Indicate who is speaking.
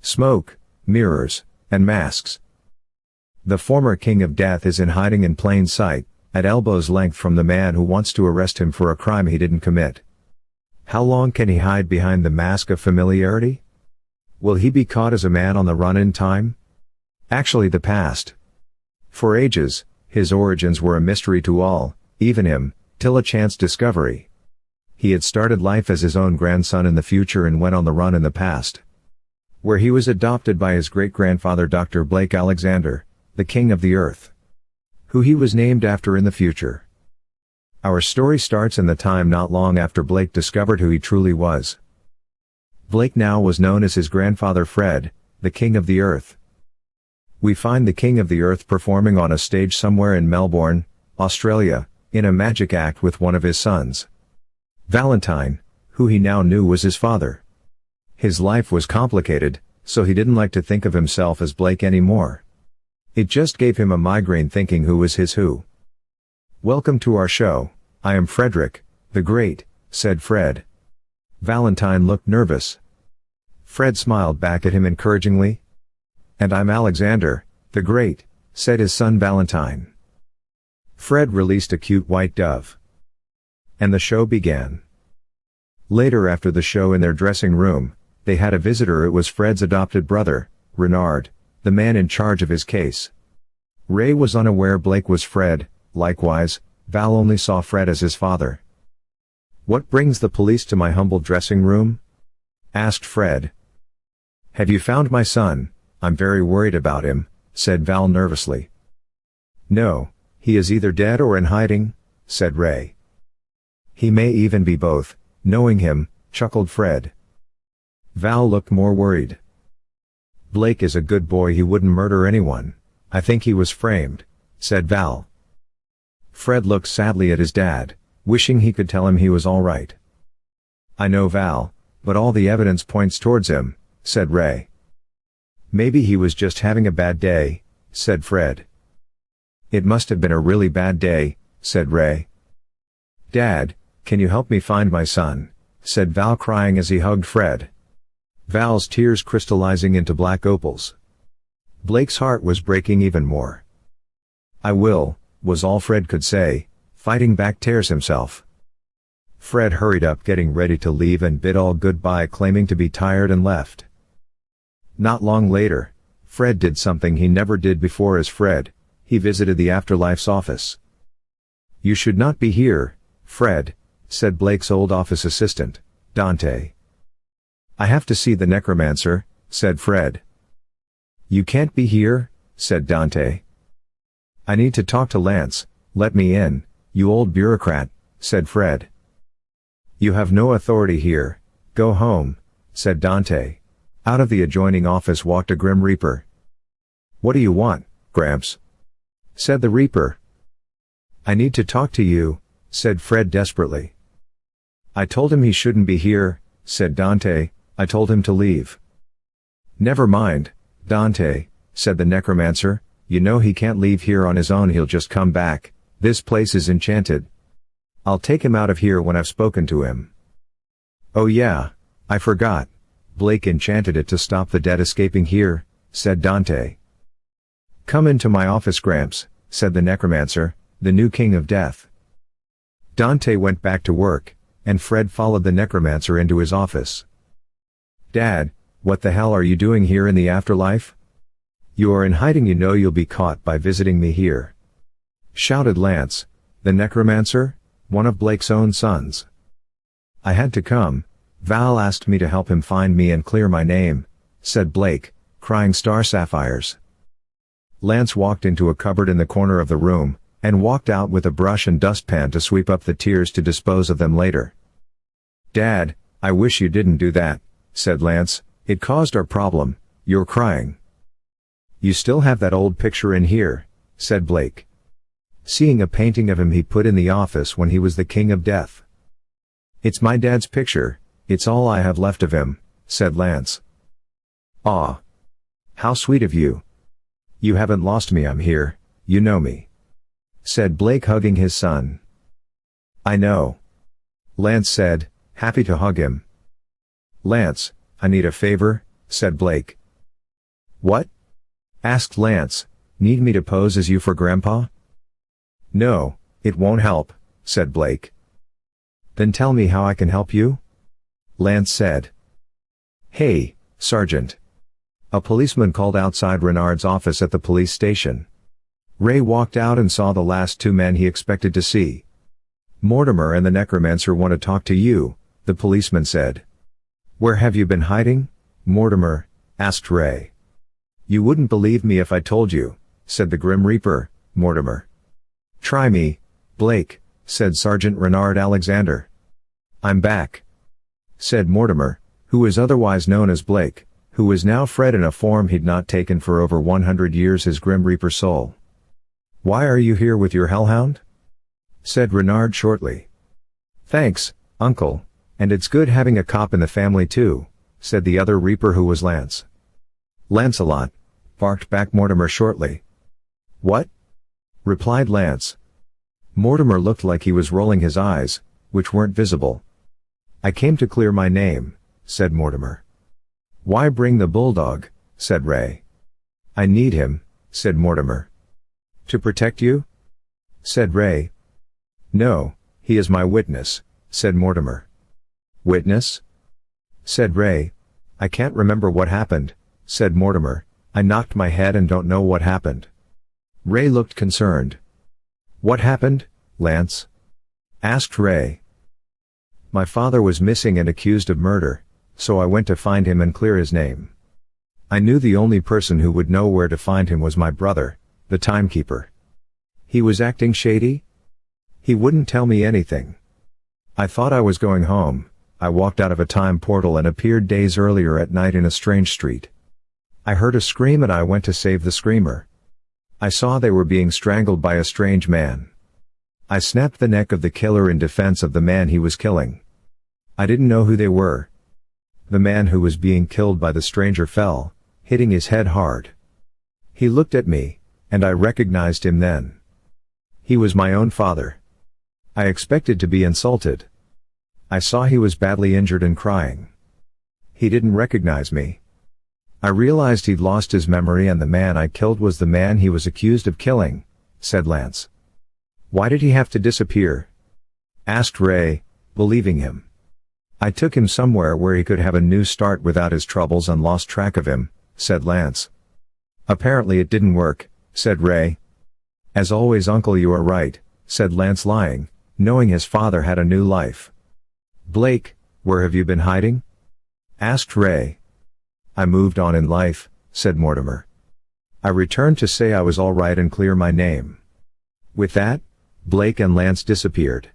Speaker 1: smoke, mirrors, and masks. The former king of death is in hiding in plain sight, at elbow's length from the man who wants to arrest him for a crime he didn't commit. How long can he hide behind the mask of familiarity? Will he be caught as a man on the run in time? Actually, the past. For ages, his origins were a mystery to all, even him, till a chance discovery. He had started life as his own grandson in the future and went on the run in the past, where he was adopted by his great-grandfather Dr. Blake Alexander, the king of the earth, who he was named after in the future. Our story starts in the time not long after Blake discovered who he truly was. Blake now was known as his grandfather Fred, the king of the earth. We find the king of the earth performing on a stage somewhere in Melbourne, Australia, in a magic act with one of his sons, Valentine, who he now knew was his father. His life was complicated, so he didn't like to think of himself as Blake anymore. It just gave him a migraine thinking who was his who. "Welcome to our show, I am Frederick, the Great," said Fred. Valentine looked nervous. Fred smiled back at him encouragingly. "And I'm Alexander, the Great," said his son Valentine. Fred released a cute white dove. And the show began. Later after the show in their dressing room, they had a visitor. It was Fred's adopted brother, Renard, the man in charge of his case. Ray was unaware Blake was Fred, likewise, Val only saw Fred as his father. "What brings the police to my humble dressing room?" asked Fred. "Have you found my son? I'm very worried about him," said Val nervously. "No, he is either dead or in hiding," said Ray. "He may even be both, knowing him," chuckled Fred. Val looked more worried. "Blake is a good boy, he wouldn't murder anyone. I think he was framed," said Val. Fred looked sadly at his dad, wishing he could tell him he was all right. "I know, Val, but all the evidence points towards him," said Ray. "Maybe he was just having a bad day," said Fred. "It must have been a really bad day," said Ray. "Dad, can you help me find my son?" said Val, crying as he hugged Fred. Val's tears crystallizing into black opals. Blake's heart was breaking even more. "I will," was all Fred could say, fighting back tears himself. Fred hurried up, getting ready to leave, and bid all goodbye, claiming to be tired, and left. Not long later, Fred did something he never did before as Fred. He visited the Afterlife's office. "You should not be here, Fred," said Blake's old office assistant, Dante. "I have to see the necromancer," said Fred. "You can't be here," said Dante. "I need to talk to Lance, let me in, you old bureaucrat," said Fred. "You have no authority here, go home," said Dante. Out of the adjoining office walked a grim Reaper. "What do you want, Gramps?" said the Reaper. "I need to talk to you," said Fred desperately. "I told him he shouldn't be here," said Dante. "I told him to leave." "Never mind, Dante," said the necromancer, "you know he can't leave here on his own, he'll just come back. This place is enchanted. I'll take him out of here when I've spoken to him." "Oh yeah, I forgot. Blake enchanted it to stop the dead escaping here," said Dante. "Come into my office, Gramps," said the necromancer, the new king of death. Dante went back to work, and Fred followed the necromancer into his office. "Dad, what the hell are you doing here in the afterlife? You are in hiding, you know you'll be caught by visiting me here," shouted Lance, the necromancer, one of Blake's own sons. "I had to come. Val asked me to help him find me and clear my name," said Blake, crying star sapphires. Lance walked into a cupboard in the corner of the room, and walked out with a brush and dustpan to sweep up the tears to dispose of them later. "Dad, I wish you didn't do that," said Lance, "it caused our problem, you're crying." "You still have that old picture in here," said Blake, seeing a painting of him he put in the office when he was the king of death. "It's my dad's picture, it's all I have left of him," said Lance. "Aw. How sweet of you. You haven't lost me, I'm here, you know me," said Blake, hugging his son. "I know," Lance said, happy to hug him. "Lance, I need a favor," said Blake. What? Asked Lance. Need me to pose as you for Grandpa? No, it won't help, said Blake. Then tell me how I can help you? Lance said. Hey, Sergeant. A policeman called outside Renard's office at the police station. Ray walked out and saw the last two men he expected to see. Mortimer and the necromancer want to talk to you, the policeman said. Where have you been hiding, Mortimer? Asked Ray. You wouldn't believe me if I told you, said the Grim Reaper, Mortimer. Try me, Blake, said Sergeant Renard Alexander. I'm back, said Mortimer, who was otherwise known as Blake, who was now Fred in a form he'd not taken for over 100 years, his Grim Reaper soul. Why are you here with your hellhound? Said Renard shortly. Thanks, Uncle, and it's good having a cop in the family too, said the other Reaper, who was Lance. Lancelot, barked back Mortimer shortly. What? Replied Lance. Mortimer looked like he was rolling his eyes, which weren't visible. I came to clear my name, said Mortimer. Why bring the bulldog? Said Ray. I need him, said Mortimer. To protect you? Said Ray. No, he is my witness, said Mortimer. Witness? Said Ray. I can't remember what happened, said Mortimer. I knocked my head and don't know what happened. Ray looked concerned. What happened, Lance? Asked Ray. My father was missing and accused of murder, so I went to find him and clear his name. I knew the only person who would know where to find him was my brother, the timekeeper. He was acting shady? He wouldn't tell me anything. I thought I was going home. I walked out of a time portal and appeared days earlier at night in a strange street. I heard a scream and I went to save the screamer. I saw they were being strangled by a strange man. I snapped the neck of the killer in defense of the man he was killing. I didn't know who they were. The man who was being killed by the stranger fell, hitting his head hard. He looked at me, and I recognized him then. He was my own father. I expected to be insulted. I saw he was badly injured and crying. He didn't recognize me. I realized he'd lost his memory and the man I killed was the man he was accused of killing, said Lance. Why did he have to disappear? Asked Ray, believing him. I took him somewhere where he could have a new start without his troubles and lost track of him, said Lance. Apparently it didn't work, said Ray. As always, Uncle, you are right, said Lance, lying, knowing his father had a new life. Blake, where have you been hiding? Asked Ray. I moved on in life, said Mortimer. I returned to say I was all right and clear my name. With that, Blake and Lance disappeared.